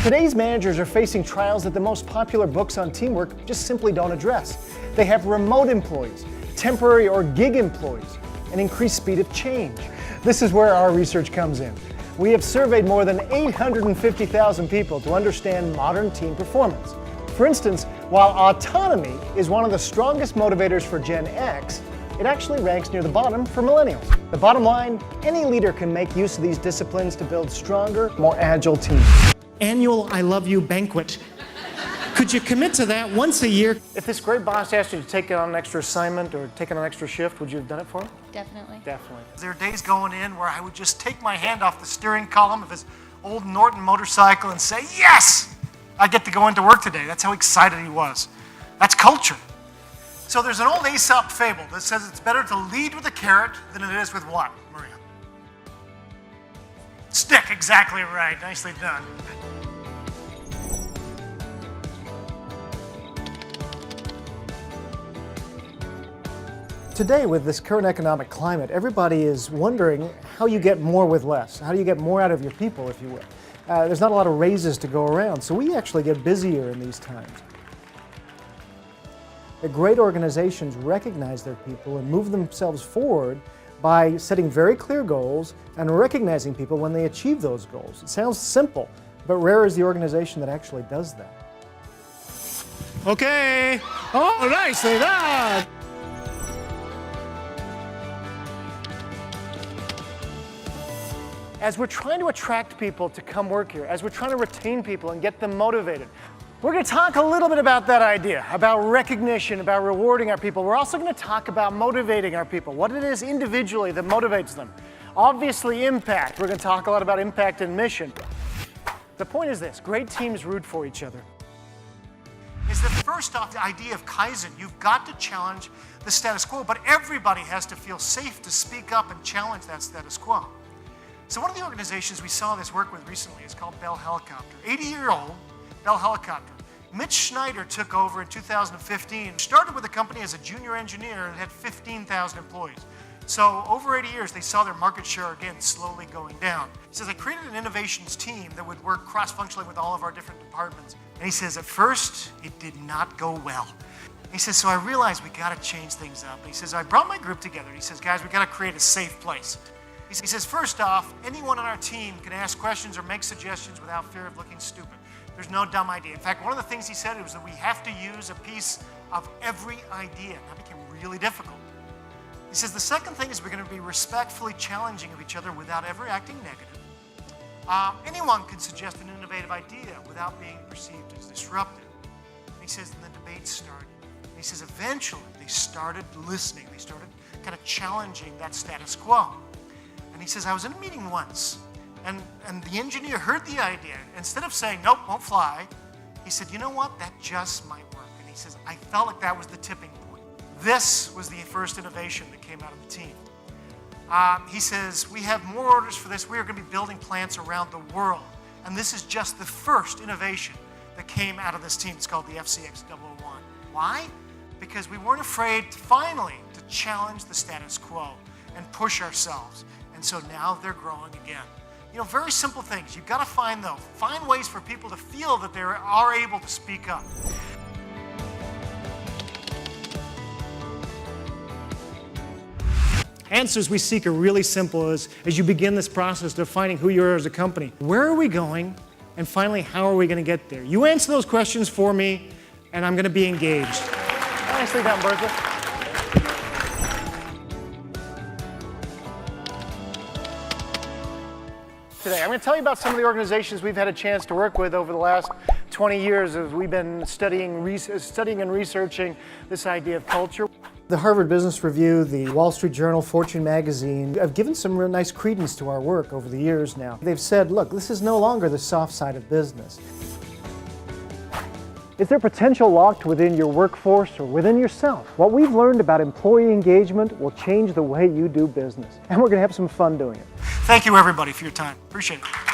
Today's managers are facing trials that the most popular books on teamwork just simply don't address. They have remote employees, temporary or gig employees, and increased speed of change. This is where our research comes in. We have surveyed more than 850,000 people to understand modern team performance. For instance, while autonomy is one of the strongest motivators for Gen X, it actually ranks near the bottom for millennials. The bottom line, any leader can make use of these disciplines to build stronger, more agile teams. Annual I love you banquet. Could you commit to that once a year? If this great boss asked you to take on an extra assignment or take on an extra shift, would you have done it for him? Definitely. Definitely. There are days going in where I would just take my hand off the steering column of his old Norton motorcycle and say, yes, I get to go into work today. That's how excited he was. That's culture. So there's an old Aesop fable that says it's better to lead with a carrot than it is with what, Maria? Stick, exactly right. Nicely done. Today, with this current economic climate, everybody is wondering how you get more with less. How do you get more out of your people, if you will? There's not a lot of raises to go around, so we actually get busier in these times. The great organizations recognize their people and move themselves forward by setting very clear goals and recognizing people when they achieve those goals. It sounds simple, but rare is the organization that actually does that. Okay. Oh, nicely done. As we're trying to attract people to come work here, as we're trying to retain people and get them motivated, we're going to talk a little bit about that idea, about recognition, about rewarding our people. We're also going to talk about motivating our people, what it is individually that motivates them. Obviously, impact. We're going to talk a lot about impact and mission. The point is this, great teams root for each other. Is that first off, the idea of Kaizen, you've got to challenge the status quo, but everybody has to feel safe to speak up and challenge that status quo. So one of the organizations we saw this work with recently is called Bell Helicopter. 80-year-old Bell Helicopter. Mitch Schneider took over in 2015. Started with the company as a junior engineer and had 15,000 employees. So over 80 years, they saw their market share again slowly going down. He says, I created an innovations team that would work cross-functionally with all of our different departments. And he says, at first, it did not go well. He says, so I realized we got to change things up. And he says, I brought my group together. He says, guys, we got to create a safe place. He says, first off, anyone on our team can ask questions or make suggestions without fear of looking stupid. There's no dumb idea. In fact, one of the things he said was that we have to use a piece of every idea. And that became really difficult. He says, the second thing is we're going to be respectfully challenging of each other without ever acting negative. Anyone can suggest an innovative idea without being perceived as disruptive. And he says, and the debate started. And he says, eventually, they started listening. They started kind of challenging that status quo. And he says, I was in a meeting once, and the engineer heard the idea. Instead of saying, nope, won't fly, he said, you know what, that just might work. And he says, I felt like that was the tipping point. This was the first innovation that came out of the team. He says, we have more orders for this. We are going to be building plants around the world. And this is just the first innovation that came out of this team. It's called the FCX001. Why? Because we weren't afraid, finally, to challenge the status quo and push ourselves. And so now they're growing again. You know, very simple things. You've got to find ways for people to feel that they are able to speak up. Answers we seek are really simple as you begin this process of defining who you are as a company. Where are we going? And finally, how are we going to get there? You answer those questions for me, and I'm going to be engaged. Nicely done, Bertha. Today, I'm going to tell you about some of the organizations we've had a chance to work with over the last 20 years as we've been studying and researching this idea of culture. The Harvard Business Review, the Wall Street Journal, Fortune magazine have given some real nice credence to our work over the years now. They've said, look, this is no longer the soft side of business. Is there potential locked within your workforce or within yourself? What we've learned about employee engagement will change the way you do business. And we're going to have some fun doing it. Thank you, everybody, for your time. Appreciate it.